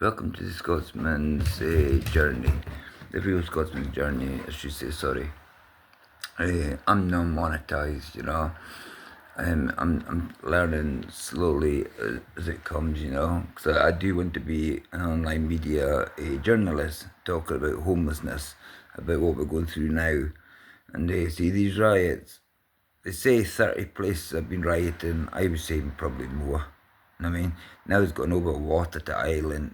Welcome to the Scotsman's journey, the real Scotsman's journey, I should say, sorry. I'm non-monetized, I'm learning slowly as it comes, because I do want to be an online media journalist, talking about homelessness, about what we're going through now. And see these riots, they say 30 places have been rioting. I was saying probably more. I mean, now it's got over water to Ireland.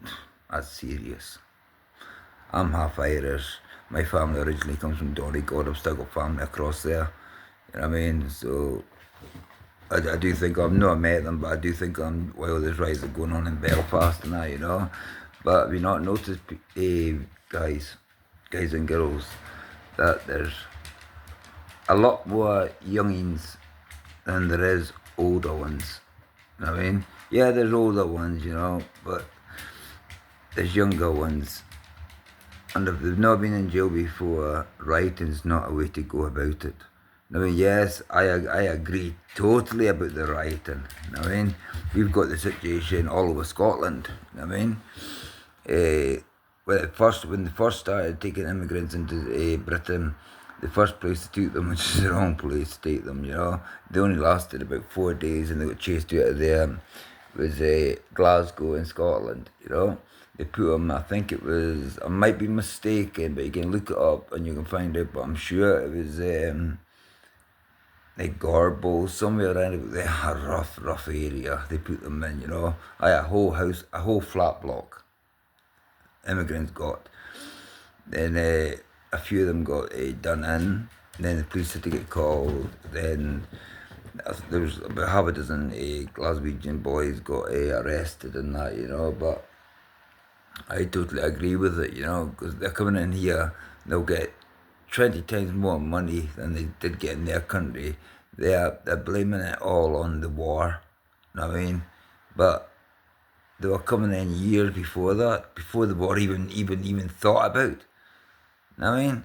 That's serious. I'm half Irish. My family originally comes from Donegal. I've still got family across there. You know what I mean? So I do think I've not met them, but I do think there's riots are going on in Belfast and that. But have you not noticed, guys and girls, that there's a lot more youngins than there is older ones. You know what I mean? Yeah, there's older ones, but there's younger ones. And if they've not been in jail before, writing's not a way to go about it. I mean, yes, I agree totally about the writing. I mean, we've got the situation all over Scotland. I mean, when they first started taking immigrants into Britain, the first place to take them, which is the wrong place to take them, they only lasted about 4 days and they got chased out of there. Was Glasgow in Scotland, They put them, I think it was, I might be mistaken, but you can look it up and you can find out, but I'm sure it was like Garbo, somewhere around there, a rough area. They put them in, a whole house, a whole flat block. Immigrants got. Then a few of them got done in. Then the police had to get called. Then there was about half a dozen Glaswegian boys got arrested and that, But I totally agree with it, because they're coming in here, they'll get 20 times more money than they did get in their country. They're blaming it all on the war, you know what I mean? But they were coming in years before that, before the war even thought about. You know what I mean?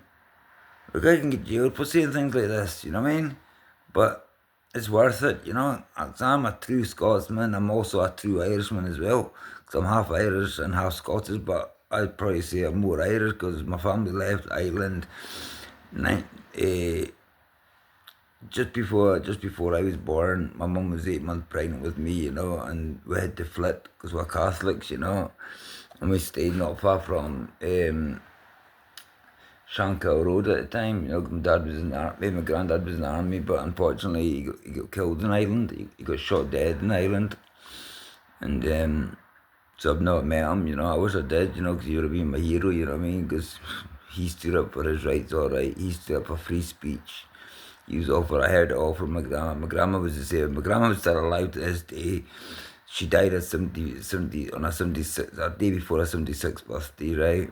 A guy can get jailed for saying things like this, you know what I mean? But it's worth it, I'm a true Scotsman. I'm also a true Irishman as well, because I'm half Irish and half Scottish, but I'd probably say I'm more Irish because my family left Ireland just before I was born. My mum was 8 months pregnant with me, and we had to flip because we're Catholics, and we stayed not far from Shankill Road at the time. My dad was in the army, my granddad was in the army, but unfortunately he got killed in Ireland. He got shot dead in Ireland. And so I've not met him, I wish I did, because he would have been my hero, you know what I mean? Because he stood up for his rights, alright. He stood up for free speech. He was all for, I heard it all from my grandma. My grandma was the same. My grandma was still alive to this day. She died at 70 on a 76, a day before her 76th birthday, right?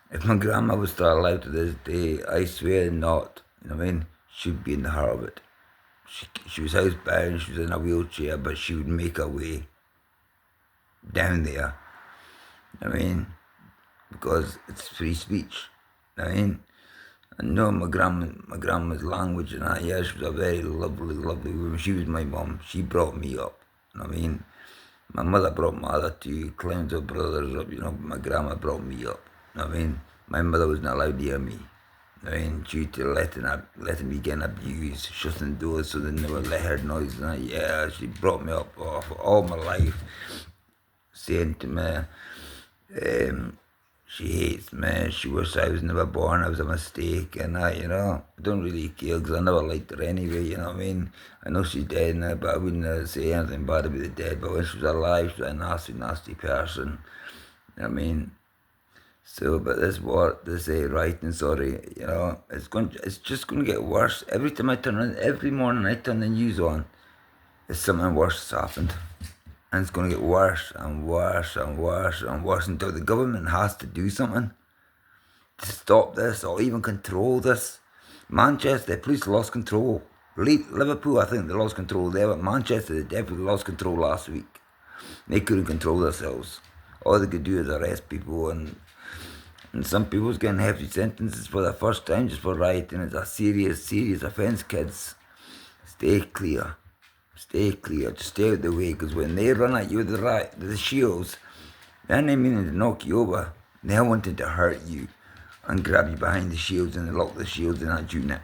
If my grandma was still alive to this day, I swear not, you know what I mean? She'd be in the heart of it. She was housebound, she was in a wheelchair, but she would make her way down there. You know what I mean? Because it's free speech. You know what I mean? And no, my grandma's language and that, yeah, she was a very lovely woman. She was my mum. She brought me up. You know what I mean? My mother brought my other two clowns of brothers up, but my grandma brought me up. You know what I mean? My mother was not allowed near me. You know what I mean? Due to letting me get abused, shutting doors so they never let her noise and that. Yeah, she brought me up all my life, saying to me, she hates me, she wishes I was never born, I was a mistake, and that, I don't really care, because I never liked her anyway, you know what I mean? I know she's dead now, but I wouldn't say anything bad about the dead, but when she was alive, she was a nasty person, you know what I mean? So, but this war, this writing, sorry, it's just going to get worse. Every time every morning I turn the news on, there's something worse has happened. And it's going to get worse and worse and worse and worse until the government has to do something to stop this or even control this. Manchester, the police lost control. Liverpool, I think they lost control there, but Manchester, they definitely lost control last week. They couldn't control themselves. All they could do is arrest people, and some people's getting hefty sentences for the first time just for rioting. It's a serious offence, kids. Stay clear. Stay clear. Just stay out of the way, because when they run at you with the shields, Then they meaning to knock you over. They wanted to hurt you and grab you behind the shields and lock the shields in that unit.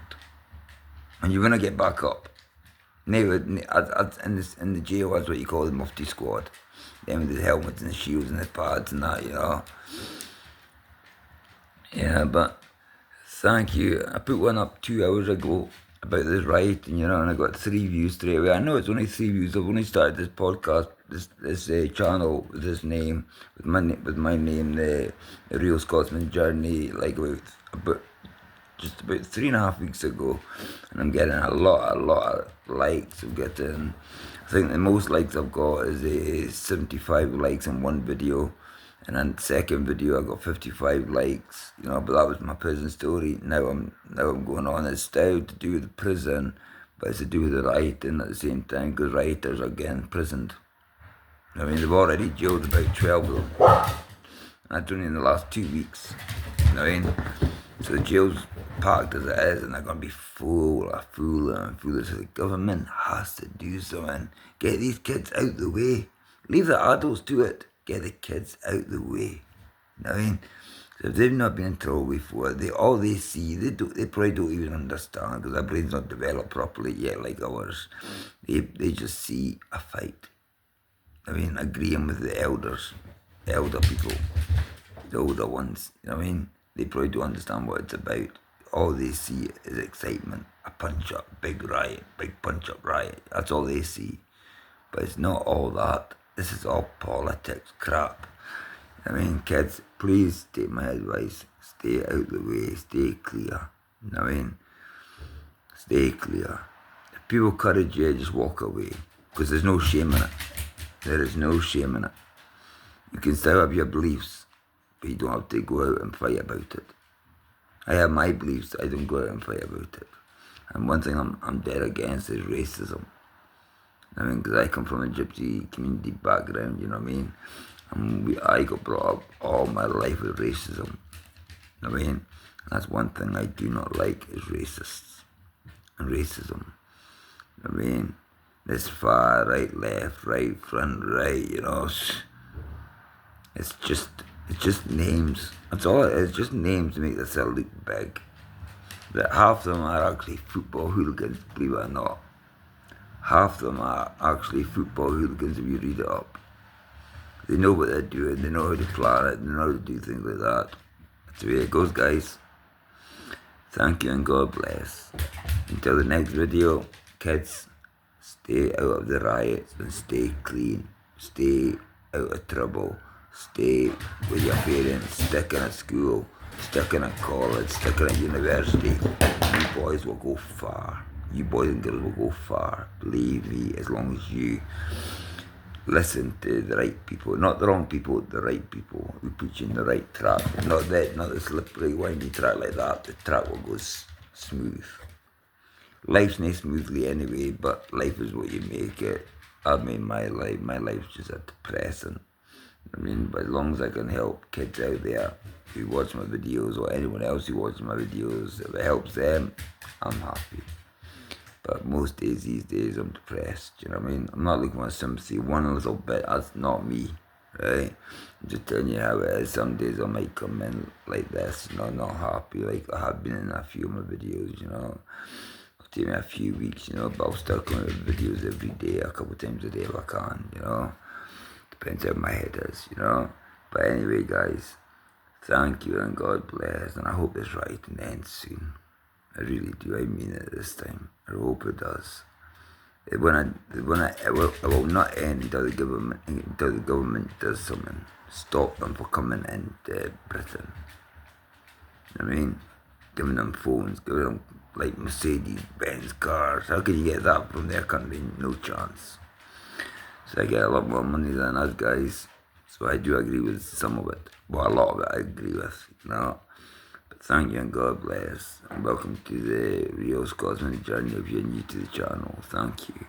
And you're going to get back up. Never, in the jail, that's what you call the Mufti squad. Them with the helmets and the shields and the pads and that, you know. Yeah, but thank you. I put one up 2 hours ago about this riot, and I got 3 views straight away. I know it's only 3 views. I've only started this podcast, this channel with this name, with my name, the Real Scotsman Journey, like about just about 3.5 weeks ago, and I'm getting a lot of likes. I think the most likes I've got is 75 likes in one video, and then the second video I got 55 likes. But that was my prison story. Now I'm going on. It's still to do with the prison, but it's to do with the rioting at the same time, because rioters are getting imprisoned. I mean, they've already jailed about 12 of them. That's only in the last 2 weeks. You know what I mean? So the jail's packed as it is, and they're going to be full of fooling. So the government has to do something. Get these kids out the way. Leave the adults to it. Get the kids out the way. You know what I mean? So if they've not been in trouble before, all they see, they probably don't even understand, because their brain's not developed properly yet like ours. They just see a fight. I mean, agreeing with the elders, the elder people, the older ones, you know what I mean? They probably don't understand what it's about. All they see is excitement, a punch-up, big riot, big punch-up riot. That's all they see. But it's not all that. This is all politics crap. I mean, kids, please take my advice. Stay out the way, stay clear. You know what I mean? Stay clear. If people encourage you, just walk away. Because there's no shame in it. There is no shame in it. You can still have your beliefs, but you don't have to go out and fight about it. I have my beliefs, I don't go out and fight about it. And one thing I'm dead against is racism. I mean, because I come from a gypsy community background, you know what I mean? And I got brought up all my life with racism. You know what I mean? That's one thing I do not like, is racists and racism. You know what I mean? This far, right, left, right, front, right, it's just names. That's all it is, just names to make themselves look big. But half of them are actually football hooligans, believe it or not. Half of them are actually football hooligans if you read it up. They know what they're doing, they know how to plan it, they know how to do things like that. That's the way it goes, guys. Thank you and God bless. Until the next video, kids, stay out of the riots and stay clean. Stay out of trouble. Stay with your parents. Stick in a school. Stick in a college. Stick in a university. You boys will go far. You boys and girls will go far. Believe me, as long as you listen to the right people. Not the wrong people, the right people who put you in the right track. Not the slippery, windy track like that. The track will go smooth. Life's not smoothly anyway, but life is what you make it. I've made my life. My life's just depressing. I mean, but as long as I can help kids out there who watch my videos, or anyone else who watches my videos, if it helps them, I'm happy. But most days these days, I'm depressed. You know what I mean? I'm not looking for sympathy one little bit. That's not me, right? I'm just telling you how it is. Some days I might come in like this, not happy, like I have been in a few of my videos, It'll take me a few weeks, but I'll still come out with videos every day, a couple of times a day if I can, Depends how my head is, But anyway, guys, thank you and God bless, and I hope this rioting ends soon. I really do. I mean it this time. I hope it does. It will not end until the government does something. Stop them from coming into Britain. You know what I mean? Giving them phones, giving them like Mercedes-Benz cars. How can you get that from their country? No chance. So I get a lot more money than us guys. So I do agree with some of it. Well, a lot of it I agree with, But thank you and God bless. And welcome to the Real Scotsman Journey if you're new to the channel. Thank you.